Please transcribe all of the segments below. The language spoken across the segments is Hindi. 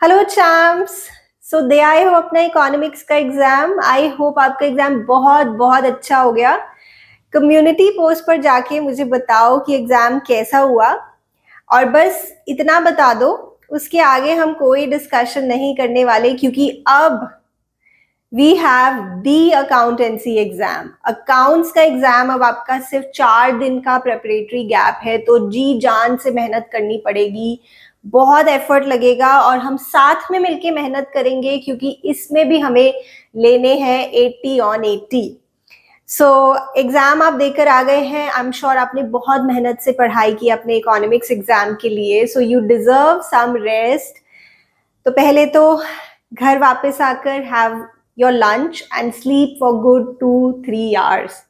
Hello champs. सो दे आए हो अपना इकोनॉमिक्स का एग्जाम। आई होप आपका एग्जाम बहुत बहुत अच्छा हो गया। कम्युनिटी पोस्ट पर जाके मुझे बताओ कि एग्जाम कैसा हुआ, और बस इतना बता दो। उसके आगे हम कोई डिस्कशन नहीं करने वाले, क्योंकि अब we have the accountancy exam. Accounts का एग्जाम अब आपका सिर्फ 4 दिन का प्रेपरेटरी गैप है, तो जी जान से मेहनत करनी पड़ेगी, बहुत एफर्ट लगेगा और हम साथ में मिलके मेहनत करेंगे, क्योंकि इसमें भी हमें लेने हैं 80 ऑन 80। सो एग्जाम आप देकर आ गए हैं। आई एम श्योर आपने बहुत मेहनत से पढ़ाई की अपने इकोनॉमिक्स एग्जाम के लिए, so you deserve some rest. तो पहले तो घर वापस आकर have your lunch and sleep for good 2-3 hours.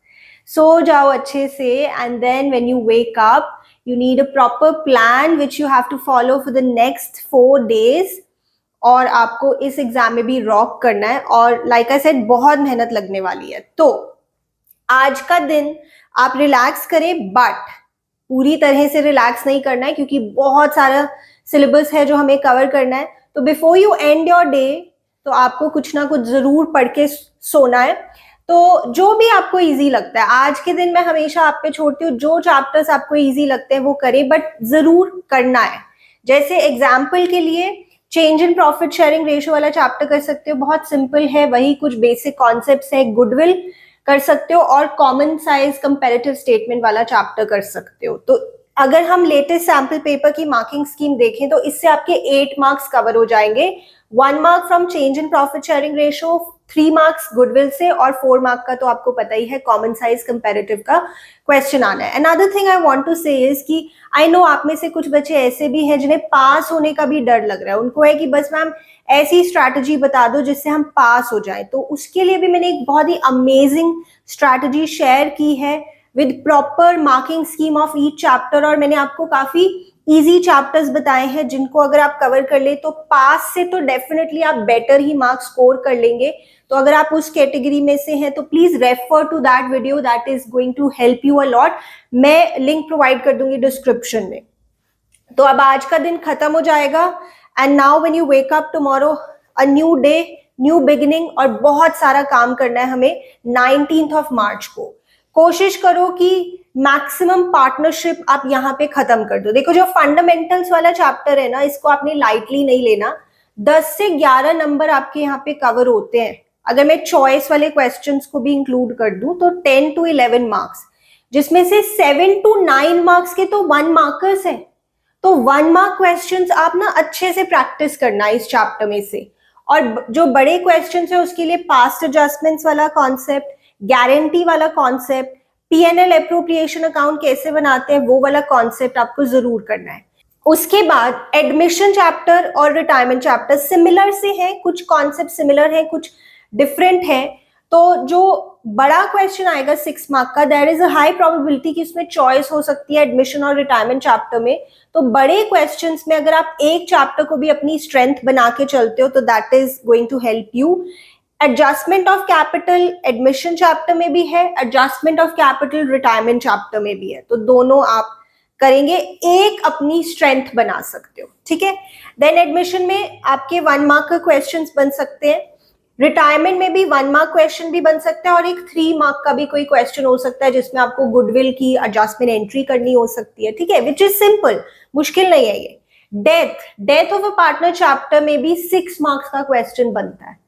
सो जाओ अच्छे से, and then when you wake up you need a proper plan which you have to follow for the next 4 days। और आपको इस एग्जाम में भी रॉक करना है, और लाइक आई सेड बहुत मेहनत लगने वाली है। तो आज का दिन आप रिलैक्स करें, बट पूरी तरह से रिलैक्स नहीं करना है, क्योंकि बहुत सारा सिलेबस है जो हमें कवर करना है। तो before you and your day, तो आपको कुछ ना कुछ जरूर पढ़ के सोना है। तो जो भी आपको इजी लगता है, आज के दिन मैं हमेशा आप पे छोड़ती हूँ, जो चैप्टर्स आपको इजी लगते हैं वो करें, बट जरूर करना है। जैसे एग्जाम्पल के लिए change in profit sharing ratio वाला चैप्टर कर सकते हो, बहुत सिंपल है, वही कुछ बेसिक कॉन्सेप्ट्स है। गुडविल कर सकते हो, और कॉमन साइज कंपैरेटिव स्टेटमेंट वाला चैप्टर कर सकते हो। तो अगर हम लेटेस्ट सैंपल पेपर की मार्किंग स्कीम देखें, तो इससे आपके 8 मार्क्स कवर हो जाएंगे। 1 mark from change in profit sharing ratio, 3 marks goodwill से, और 4 मार्क का तो आपको पता ही है कॉमन साइज कंपैरेटिव का क्वेश्चन आना है। Another thing I want to say is कि आई नो आप में से कुछ बच्चे ऐसे भी हैं जिन्हें पास होने का भी डर लग रहा है। उनको है कि बस मैम ऐसी स्ट्रैटेजी बता दो जिससे हम पास हो जाए। तो उसके लिए भी मैंने एक बहुत ही अमेजिंग स्ट्रैटेजी शेयर की है with proper marking scheme of each chapter, और मैंने आपको काफी इजी चैप्टर्स बताए हैं जिनको अगर आप कवर कर ले तो पास से तो डेफिनेटली आप बेटर ही मार्क्स स्कोर कर लेंगे। तो अगर आप उस कैटेगरी में से हैं तो please refer to that video, that is going to help you a lot. मैं लिंक प्रोवाइड कर दूंगी डिस्क्रिप्शन में। तो अब आज का दिन खत्म हो जाएगा, and now when you wake up tomorrow, a new day, new beginning, और बहुत सारा काम करना है हमें 19th ऑफ मार्च को। कोशिश करो कि मैक्सिमम पार्टनरशिप आप यहाँ पे खत्म कर दो। देखो, जो फंडामेंटल्स वाला चैप्टर है ना, इसको आपने लाइटली नहीं लेना। 10 से 11 नंबर आपके यहाँ पे कवर होते हैं। अगर मैं चॉइस वाले क्वेश्चंस को भी इंक्लूड कर दूं तो 10 to 11 मार्क्स, जिसमें से 7 to 9 मार्क्स के तो 1 मार्कर्स है। तो 1 मार्क क्वेश्चंस आप ना अच्छे से प्रैक्टिस करना इस चैप्टर में से। और जो बड़े क्वेश्चंस है उसके लिए पास्ट एडजस्टमेंट्स वाला कॉन्सेप्ट, गारंटी वाला कॉन्सेप्ट, पीएनएल अप्रोप्रिएशन अकाउंट कैसे बनाते हैं वो वाला कॉन्सेप्ट आपको जरूर करना है। उसके बाद एडमिशन चैप्टर और रिटायरमेंट चैप्टर सिमिलर से है, कुछ कॉन्सेप्ट सिमिलर है, कुछ डिफरेंट है। तो जो बड़ा क्वेश्चन आएगा 6 मार्क का, there is a high probability कि उसमें चॉइस हो सकती है एडमिशन और रिटायरमेंट चैप्टर में। तो बड़े क्वेश्चंस में अगर आप एक चैप्टर को भी अपनी स्ट्रेंथ बना के चलते हो तो that is going to help you. Adjustment of capital admission chapter में भी है, adjustment of capital retirement chapter में भी है। तो दोनों आप करेंगे, एक अपनी स्ट्रेंथ बना सकते हो, ठीक है। देन एडमिशन में आपके 1 मार्क का क्वेश्चंस बन सकते हैं, रिटायरमेंट में भी 1 मार्क क्वेश्चन भी बन सकता है, और एक 3 मार्क का भी कोई क्वेश्चन हो सकता है जिसमें आपको गुडविल की एडजस्टमेंट एंट्री करनी हो सकती है, ठीक है, विच इज सिंपल, मुश्किल नहीं है ये। Death of a partner chapter में भी 6 मार्क्स का क्वेश्चन बनता है,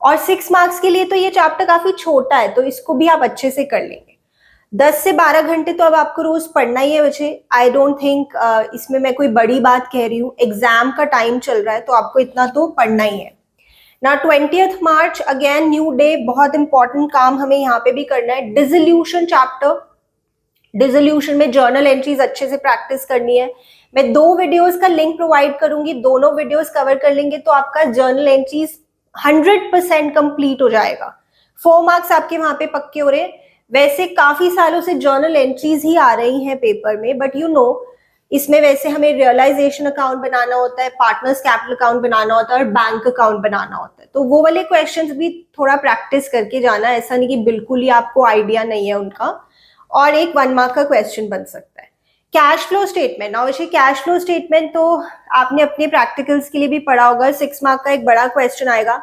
और 6 मार्क्स के लिए तो ये चैप्टर काफी छोटा है, तो इसको भी आप अच्छे से कर लेंगे। 10 से 12 घंटे तो अब आपको रोज पढ़ना ही है बच्चे। आई डोंट थिंक इसमें मैं कोई बड़ी बात कह रही हूँ, एग्जाम का टाइम चल रहा है तो आपको इतना तो पढ़ना ही है ना। 20th मार्च अगेन न्यू डे, बहुत इंपॉर्टेंट काम हमें यहाँ पे भी करना है। डिसोल्यूशन चैप्टर, डिसोल्यूशन में जर्नल एंट्रीज अच्छे से प्रैक्टिस करनी है। मैं 2 वीडियोस का लिंक प्रोवाइड करूंगी, दोनों वीडियोस कवर कर लेंगे तो आपका जर्नल एंट्रीज 100% कंप्लीट हो जाएगा। 4 मार्क्स आपके वहां पे पक्के हो रहे हैं। वैसे काफी सालों से जर्नल एंट्रीज ही आ रही हैं पेपर में, बट यू नो इसमें वैसे हमें रियलाइजेशन अकाउंट बनाना होता है, पार्टनर्स कैपिटल अकाउंट बनाना होता है, और बैंक अकाउंट बनाना होता है। तो वो वाले क्वेश्चंस भी थोड़ा प्रैक्टिस करके जाना, ऐसा नहीं कि बिल्कुल ही आपको आइडिया नहीं है उनका। और एक 1 मार्क का क्वेश्चन बन सकता है। कैश फ्लो स्टेटमेंट, नाउ वैसे कैश फ्लो स्टेटमेंट तो आपने अपने प्रैक्टिकल्स के लिए भी पढ़ा होगा, 6 मार्क का एक बड़ा क्वेश्चन आएगा।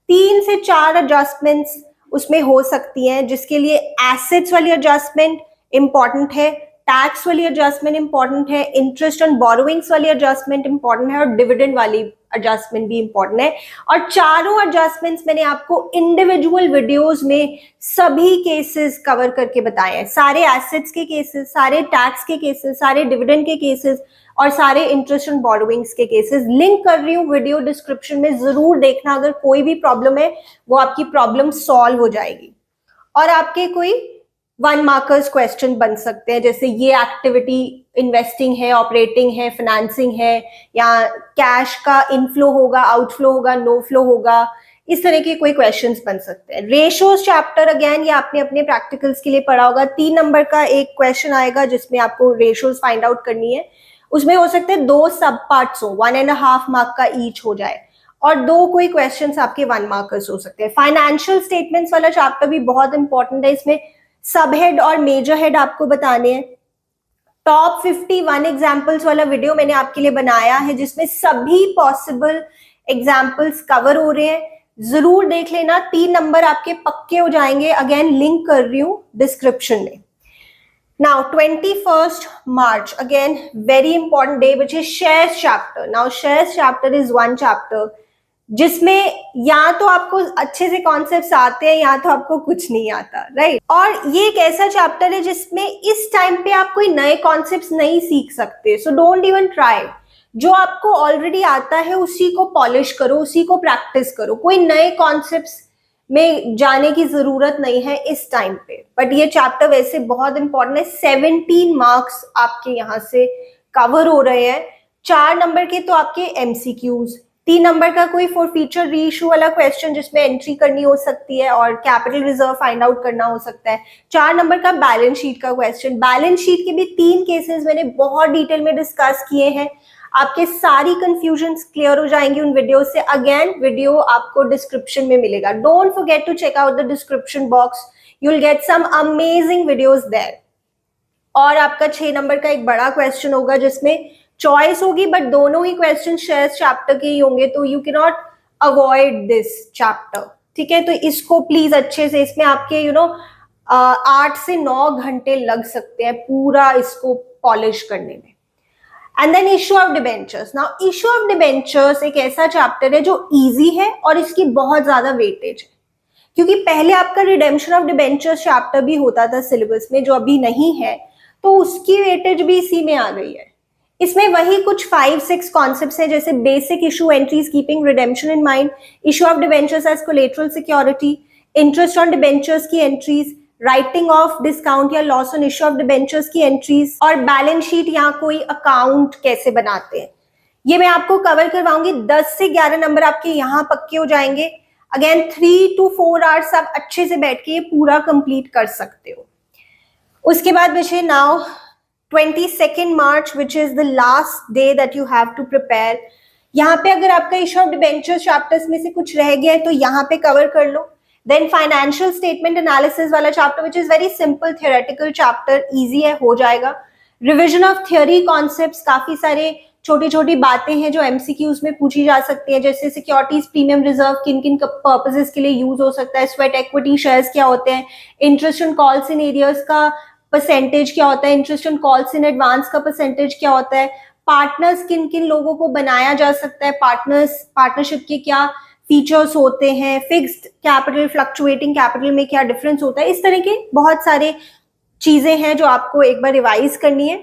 3 से 4 एडजस्टमेंट्स उसमें हो सकती हैं, जिसके लिए एसेट्स वाली एडजस्टमेंट इंपॉर्टेंट है, टैक्स वाली एडजस्टमेंट इंपॉर्टेंट है, इंटरेस्ट ऑन बोरोइंग्स वाली एडजस्टमेंट इंपॉर्टेंट है और डिविडेंड वाली एडजस्टमेंट भी इंपॉर्टेंट है। और चारों एडजस्टमेंट्स मैंने आपको इंडिविजुअल वीडियोस में सभी केसेस कवर करके बताए हैं, सारे एसेट्स के केसेस, सारे टैक्स के केसेस, सारे डिविडेंड के केसेस और सारे इंटरेस्ट ऑन बोरोइंग्स के केसेस। लिंक कर रही हूँ वीडियो डिस्क्रिप्शन में, जरूर देखना। अगर कोई भी प्रॉब्लम है वो आपकी प्रॉब्लम सॉल्व हो जाएगी। और आपके कोई 1 मार्कर्स क्वेश्चन बन सकते हैं, जैसे ये एक्टिविटी इन्वेस्टिंग है, ऑपरेटिंग है, फाइनेंसिंग है, या कैश का इनफ्लो होगा, आउटफ्लो होगा, नो फ्लो होगा, इस तरह के कोई क्वेश्चंस बन सकते हैं। रेशियोज चैप्टर, अगेन ये आपने अपने प्रैक्टिकल्स के लिए पढ़ा होगा। 3 नंबर का एक क्वेश्चन आएगा जिसमें आपको रेशियोज फाइंड आउट करनी है। उसमें हो सकते हैं 2 सब पार्ट्स हो, 1.5 मार्क का ईच हो जाए, और 2 कोई क्वेश्चंस आपके 1 मार्कर्स हो सकते हैं। फाइनेंशियल स्टेटमेंट्स वाला चैप्टर भी बहुत इंपॉर्टेंट है, इसमें सब हेड और मेजर हेड आपको बताने हैं। टॉप 51 एग्जाम्पल्स वाला वीडियो मैंने आपके लिए बनाया है, जिसमें सभी पॉसिबल एग्जाम्पल्स कवर हो रहे हैं, जरूर देख लेना। 3 नंबर आपके पक्के हो जाएंगे, अगेन लिंक कर रही हूं डिस्क्रिप्शन में। Now 21st March, again very important day, which is shares chapter. Now shares chapter is 1 chapter जिसमें या तो आपको अच्छे से कॉन्सेप्ट्स आते हैं या तो आपको कुछ नहीं आता, राइट। और ये एक ऐसा चैप्टर है जिसमें इस टाइम पे आप कोई नए कॉन्सेप्ट्स नहीं सीख सकते, सो डोंट इवन ट्राई। जो आपको ऑलरेडी आता है उसी को पॉलिश करो, उसी को प्रैक्टिस करो, कोई नए कॉन्सेप्ट्स में जाने की जरूरत नहीं है इस टाइम पे। बट ये चैप्टर वैसे बहुत इंपॉर्टेंट है, 17 मार्क्स आपके यहाँ से कवर हो रहे हैं। 4 नंबर के तो आपके एमसीक्यूज, 3 नंबर का कोई फॉर फीचर री इशू वाला क्वेश्चन जिसमें एंट्री करनी हो सकती है और कैपिटल रिजर्व फाइंड आउट करना हो सकता है। 4 नंबर का बैलेंस शीट का क्वेश्चन। बैलेंस शीट के भी 3 केसेस मैंने बहुत डिटेल में डिस्कस किए हैं, आपके सारी कंफ्यूजन्स क्लियर हो जाएंगी उन वीडियो से। अगेन वीडियो आपको डिस्क्रिप्शन में मिलेगा, don't forget to check out the description box, you will get some amazing videos there. और आपका 6 नंबर का एक बड़ा क्वेश्चन होगा जिसमें चॉइस होगी, बट दोनों ही क्वेश्चन शेयर्स चैप्टर के ही होंगे, तो you can not avoid this chapter, ठीक है। तो इसको प्लीज अच्छे से, इसमें आपके 8 से 9 घंटे लग सकते हैं पूरा इसको पॉलिश करने में। And then issue of debentures. Now issue of debentures एक ऐसा चैप्टर है जो इजी है और इसकी बहुत ज्यादा वेटेज है, क्योंकि पहले आपका रिडेम्पशन ऑफ डिबेंचर्स चैप्टर भी होता था सिलेबस में, जो अभी नहीं है, तो उसकी वेटेज भी इसी में आ गई है। इसमें वही कुछ 5-6 कॉन्सेप्ट्स हैं, जैसे basic issue entries keeping redemption in mind, issue of debentures as collateral security, interest on debentures की एंट्रीज, राइटिंग ऑफ डिस्काउंट या loss on issue of debentures की एंट्रीज, और बैलेंस शीट या कोई अकाउंट कैसे बनाते हैं, ये मैं आपको कवर करवाऊंगी। 10 से 11 नंबर आपके यहाँ पक्के हो जाएंगे। अगेन 3 to 4 आवर्स आप अच्छे से बैठ के ये पूरा कंप्लीट कर सकते हो। उसके बाद बचे now 22nd March, which is the last day that you have to prepare। यहाँ पे अगर आपका इशू ऑफ डिबेंचर्स चैप्टर्स में से कुछ रह गया है तो यहाँ पे कवर कर लो। देन फाइनेंशियल स्टेटमेंट एनालिसिस वाला chapter, which is very simple theoretical chapter, easy है, हो जाएगा। रिविजन ऑफ थियोरी कॉन्सेप्ट्स, काफी सारे छोटी छोटी बातें हैं जो एमसीक्यूज में पूछी जा सकती है, जैसे सिक्योरिटीज प्रीमियम रिजर्व किन किन पर्पसेस के लिए यूज हो सकता है, स्वेट इक्विटी शेयर्स क्या होते हैं, interest on calls in arrears का परसेंटेज क्या होता है, interest on calls in advance का परसेंटेज क्या होता है, पार्टनर्स किन किन लोगों को बनाया जा सकता है, पार्टनरशिप के क्या फीचर्स होते हैं, फिक्स्ड कैपिटल फ्लक्चुएटिंग कैपिटल में क्या डिफरेंस होता है, इस तरह के बहुत सारे चीजें हैं जो आपको एक बार रिवाइज करनी है।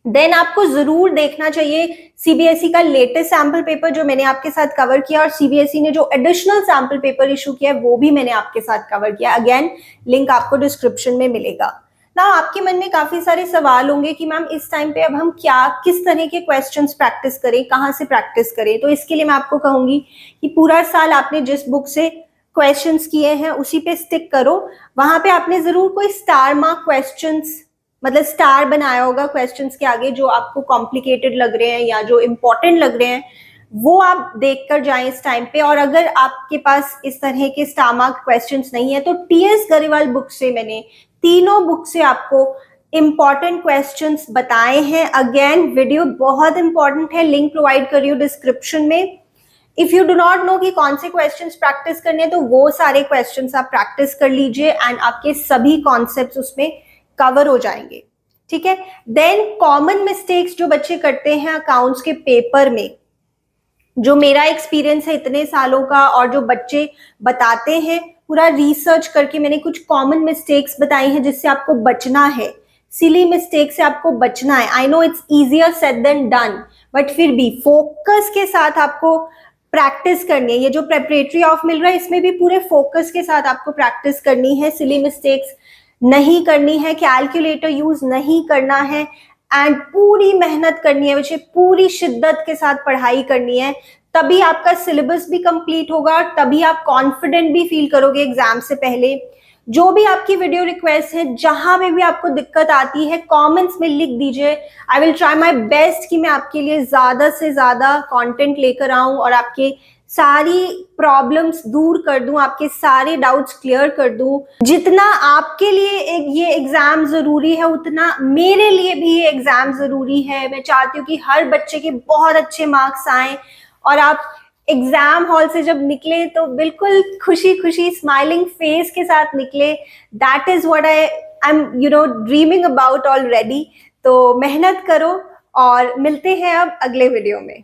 देन आपको जरूर देखना चाहिए सीबीएसई का लेटेस्ट सैंपल पेपर जो मैंने आपके साथ कवर किया, और सीबीएसई ने जो एडिशनल सैंपल पेपर इशू किया है वो भी मैंने आपके साथ कवर किया। अगेन लिंक आपको डिस्क्रिप्शन में मिलेगा। ना आपके मन में काफी सारे सवाल होंगे कि मैम इस टाइम पे अब हम किस तरह के क्वेश्चंस प्रैक्टिस करें, कहाँ से प्रैक्टिस करें। तो इसके लिए मैं आपको कहूंगी कि पूरा साल आपने जिस बुक से क्वेश्चंस किए हैं उसी पे स्टिक करो। वहां पे आपने जरूर कोई स्टार मार्क क्वेश्चंस, मतलब स्टार बनाया होगा क्वेश्चंस के आगे, जो आपको कॉम्प्लिकेटेड लग रहे हैं या जो इंपॉर्टेंट लग रहे हैं, वो आप देख कर जाएं इस टाइम पे। और अगर आपके पास इस तरह के स्टार मार्क क्वेश्चंस नहीं है तो टीएस गरेवाल बुक से मैंने तीनों बुक से आपको इंपॉर्टेंट क्वेश्चंस बताए हैं। अगेन वीडियो बहुत इंपॉर्टेंट है, लिंक प्रोवाइड कर रही हूँ डिस्क्रिप्शन में। If you do not know कि कौन से क्वेश्चंस प्रैक्टिस करने हैं, तो वो सारे क्वेश्चंस आप प्रैक्टिस कर लीजिए एंड आपके सभी कॉन्सेप्ट्स उसमें कवर हो जाएंगे, ठीक है। देन कॉमन मिस्टेक्स जो बच्चे करते हैं अकाउंट्स के पेपर में, जो मेरा एक्सपीरियंस है इतने सालों का और जो बच्चे बताते हैं, पूरा रिसर्च करके मैंने कुछ कॉमन मिस्टेक्स बताई हैं जिससे आपको बचना है, सिली मिस्टेक से आपको बचना है। I know it's easier said than done, but फिर भी फोकस के साथ आपको प्रैक्टिस करनी है। ये जो प्रेपरेटरी ऑफ मिल रहा है इसमें भी पूरे फोकस के साथ आपको प्रैक्टिस करनी है, सिली मिस्टेक्स नहीं करनी है, कैलकुलेटर यूज नहीं करना है एंड पूरी मेहनत करनी है बच्चे, पूरी शिद्दत के साथ पढ़ाई करनी है। तभी आपका सिलेबस भी कंप्लीट होगा और तभी आप कॉन्फिडेंट भी फील करोगे एग्जाम से पहले। जो भी आपकी वीडियो रिक्वेस्ट है, जहां पे भी आपको दिक्कत आती है, कमेंट्स में लिख दीजिए। I will try my best कि मैं आपके लिए ज्यादा से ज्यादा कंटेंट लेकर आऊं और आपके सारी प्रॉब्लम्स दूर कर दूं, आपके सारे डाउट्स क्लियर कर दूं। जितना आपके लिए ये एग्जाम जरूरी है, उतना मेरे लिए भी ये एग्जाम जरूरी है। मैं चाहती हूँ कि हर बच्चे के बहुत अच्छे मार्क्स आए और आप एग्जाम हॉल से जब निकले तो बिल्कुल खुशी खुशी स्माइलिंग फेस के साथ निकले। That is what I am dreaming about already. तो मेहनत करो और मिलते हैं अब अगले वीडियो में।